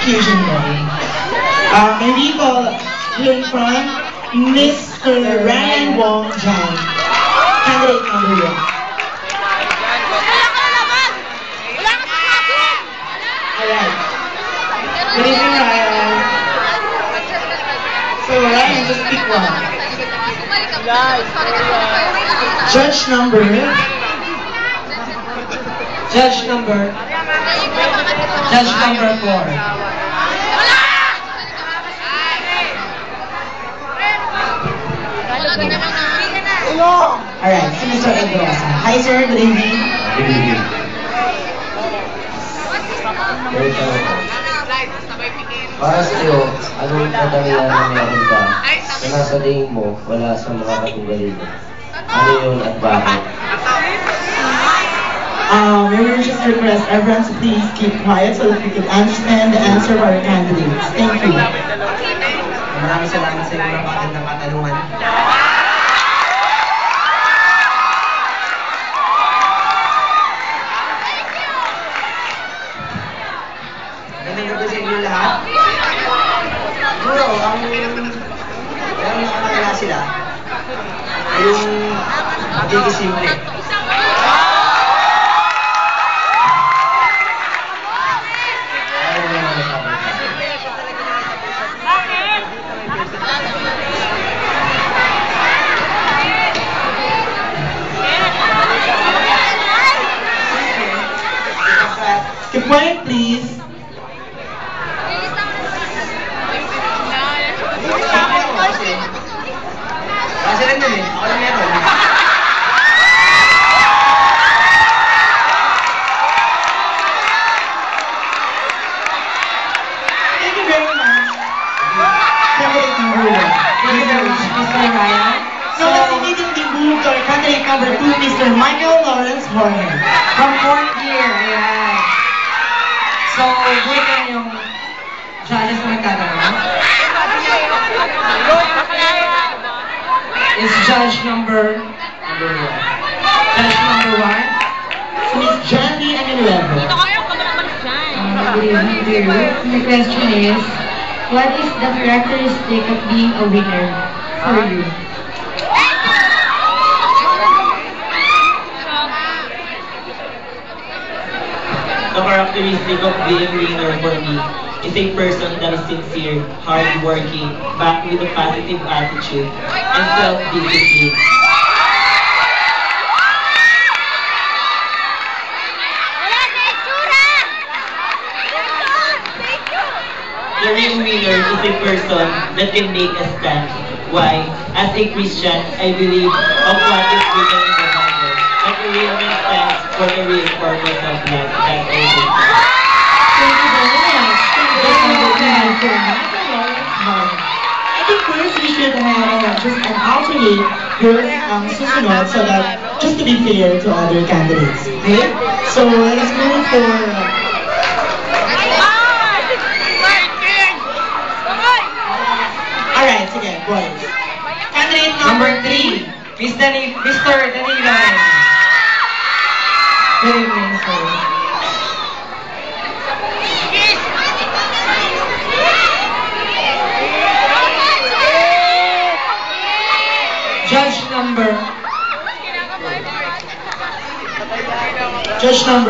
occasion boy. May we call here in front, Mr. Ryan Wong Jan, candidate number 1. Alright. Good evening, Ryan. So Ryan, just pick one. Judge number 4. Alright, si Mr. Edrosa. Hi sir, good evening. Good evening. Para sa'yo, anong katangian na meron ka na nasa tingin mo wala sa mga katunggalin mo? Ano yun at bakit? We will just request everyone to please keep quiet so that we can understand the answer of our candidates. Thank you. Maraming salamat sa inyong magandang katanungan. Magandang gabi sa inyo lahat. Siguro, ang nakakala sila ay yung magiging simple. Keep quiet, please. Kasi rin nun eh, ako lang meron. Thank you very much. Candidate number 1. Thank you very much, Mr. Ryan. So let's immediately move to our candidate number 2, Mr. Michael Lawrence Jorge. From 4th year, ayan. So, buhay na yung judges na nagtatanong. Is judge number 1. Judge number 1. So Miss Jandy Aninuevo. Good evening to you. My question is, what is the characteristic of being a winner for you? The characteristic of being a winner for me is a person that is sincere, hardworking, backed with a positive attitude, and self-discipline. The real winner is a person that can make a stand. Why? As a Christian, I believe of what is written in the Bible. That the real man stands for the real purpose of life. That's all. Thank you very much. I think first we should have just an alternate group susunod so that just to be fair to other candidates. Okay? So let's move for alright, sige, boys. Candidate number 3. Mr. Danilo. Good evening, sir. Judge number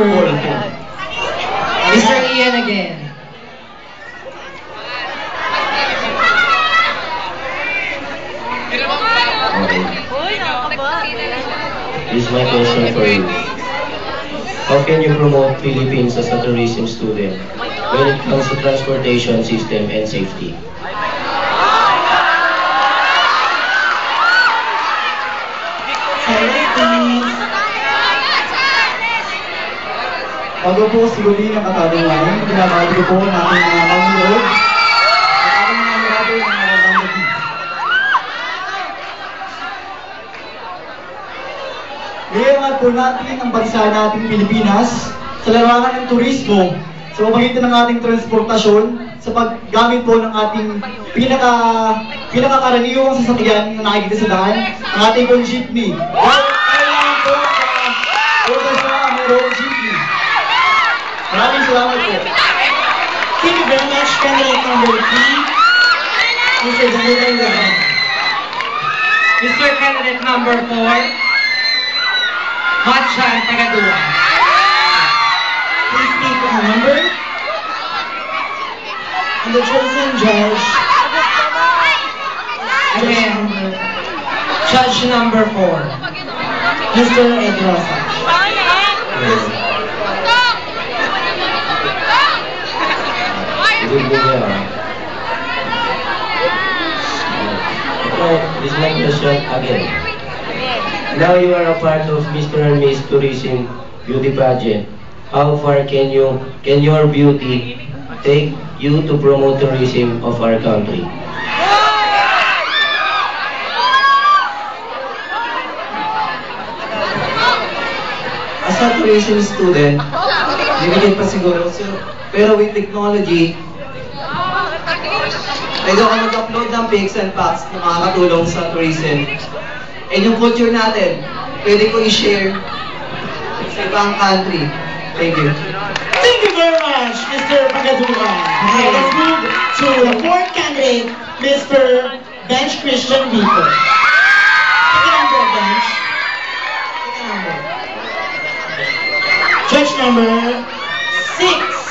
4. Mr. Ian again. Okay. This is my question for you. How can you promote Philippines as a tourism student when it comes to transportation system and safety? Silence, please. Bago po siguli ng katanungan, pinabali ko po ang ating mga panginoon at ating mga mirado ng magandang gabi. Ngayon po natin ang bansa nating Pilipinas sa larangan ng turismo sa pamamagitan ng ating transportasyon sa paggamit po ng ating pinakakaraniwang sasakyan na nakikita sa daan, ang ating pong jeepney. Kailangan po sa mayroong jeepney. Maraming salamat po. Thank you very much, Candidate number 3, Mr. Daniel. Mr. Candidate number 4, Matchan Tagadua. Please state the number. And the chosen judge. Again, judge number 4. Mr. Ed Rosa. Good niya. This is my question again. Now you are a part of Mr. and Miss Tourism Beauty Pageant. How far can your beauty take you to promote tourism of our country? As a tourism student, limited pa siguro. So, pero with technology, pwede ako mag-upload ng pics and facts na makakatulong sa tourism. And yung culture natin, pwede ko i-share sa ibang country. Thank you. Thank you very much, Mr. Pagadua. Okay, let's move to the fourth candidate, Mr. Bench Christian Vico. Take a number, Bench. Take a number. Judge number 6.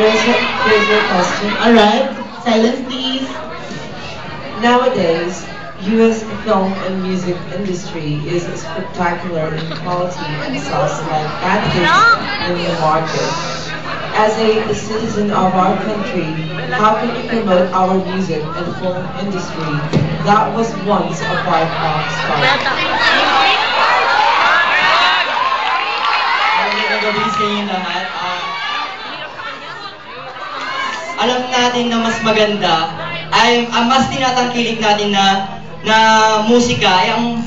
Here's your question. Alright, silence please. Nowadays, U.S. film and music industry is spectacular in quality and sells like advertising in the market. As a citizen of our country, how can we promote our music and film industry that was once a part of Star? Magandang gabi sa inyo lahat. Alam natin na mas maganda ay ang mas tinatangkilik natin na musika ay ang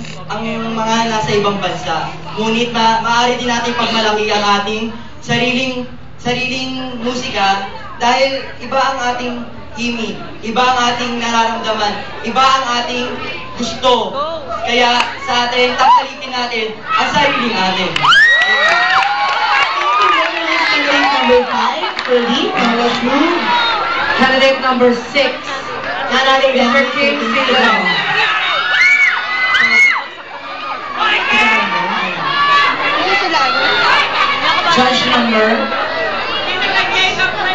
mga nasa ibang bansa. Ngunit maaari din natin pagmalaki ang ating sariling musika dahil iba ang ating himig, iba ang ating nararamdaman, iba ang ating gusto. Kaya sa atin, tangkalikin natin ang sarili natin. Candidate number 5, Ferdy, Candidate number 6, Mr. King Silo. Judge number,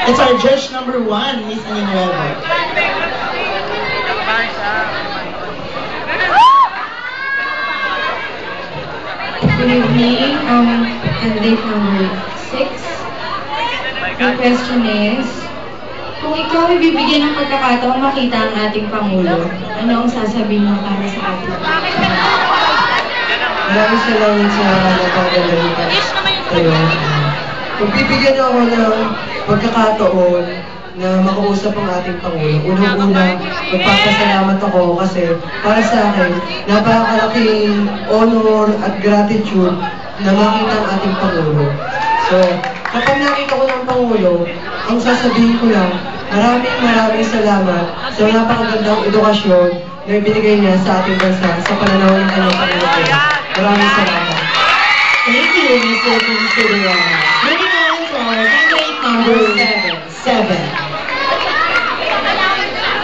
It's our judge number 1, Miss Aninuevo. Good evening, candidate number 6. The question is, kung ikaw ay bibigyan ng pagkakataong makita ang ating Pangulo, ano ang sasabihin mo para sa atin? Maraming salamat sa napagdalita kayo. Pagbibigyan ako ng pagkakataon na makausap ang ating Pangulo. Unang-una, magpapasalamat ako kasi para sa akin, napakalaking honor at gratitude na makita ang ating Pangulo. So, kapag nakita ko ng Pangulo, ang sasabihin ko lang, maraming salamat sa napakagandang edukasyon na ibinigay niya sa ating bansa sa pananaw ng kanyang Pangulo. Maraming salamat. Thank you, Mr. Considerado. Moving on to our candidate number 7.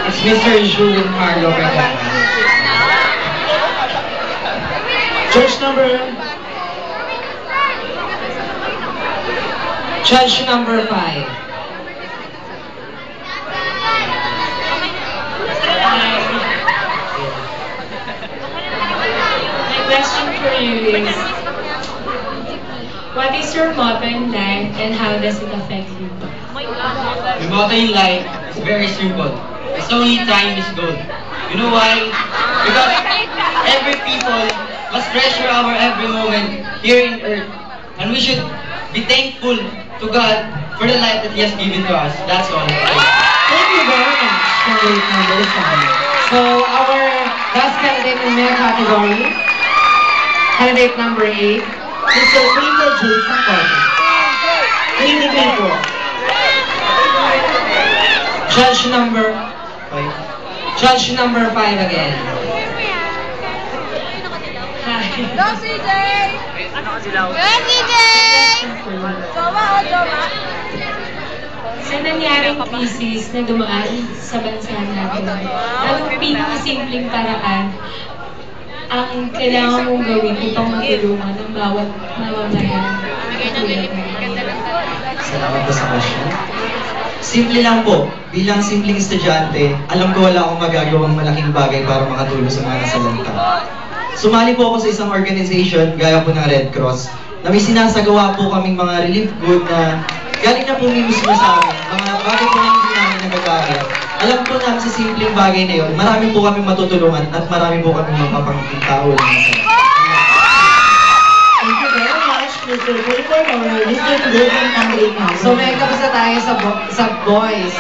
it's Mr. June Carlo Vergara. Judge number 5. My question for you is, what is your motto in life and how does it affect you? My motto in life is very simple. It's only time is gold. You know why? Because every people must treasure our every moment here in earth. And we should be thankful to God for the life that He has given to us. That's all. Thank you very much, candidate number 7. So our last candidate in their category, candidate number 8, Mr. Quinto J. Sancote. Quinto Quinto. Judge number 5 again. Hi. Go, CJ! Go, CJ! Jowa! Sa nangyaring krisis na dumaan sa bansa natin, ang pinakasimpleng paraan ang kailangan mong gawin upang matulungan ng bawat mamamayan. Salamat po sa question. Simple lang po, bilang simpleng estudyante, alam ko wala akong magagawang malaking bagay para makatulong sa mga nasalanta. Sumali po ako sa isang organization, gaya po ng Red Cross, na may sinasagawa po kaming mga relief good na galing na po mismo sa amin, mga bagay po na hindi namin nagagamit. Alam po namin sa simpleng bagay na yun, marami po kami matutulungan at marami po kami mapapangking tao. Thank you very much, Mr. Paper Mr. David Candidate. So may kapasa tayo sa boys.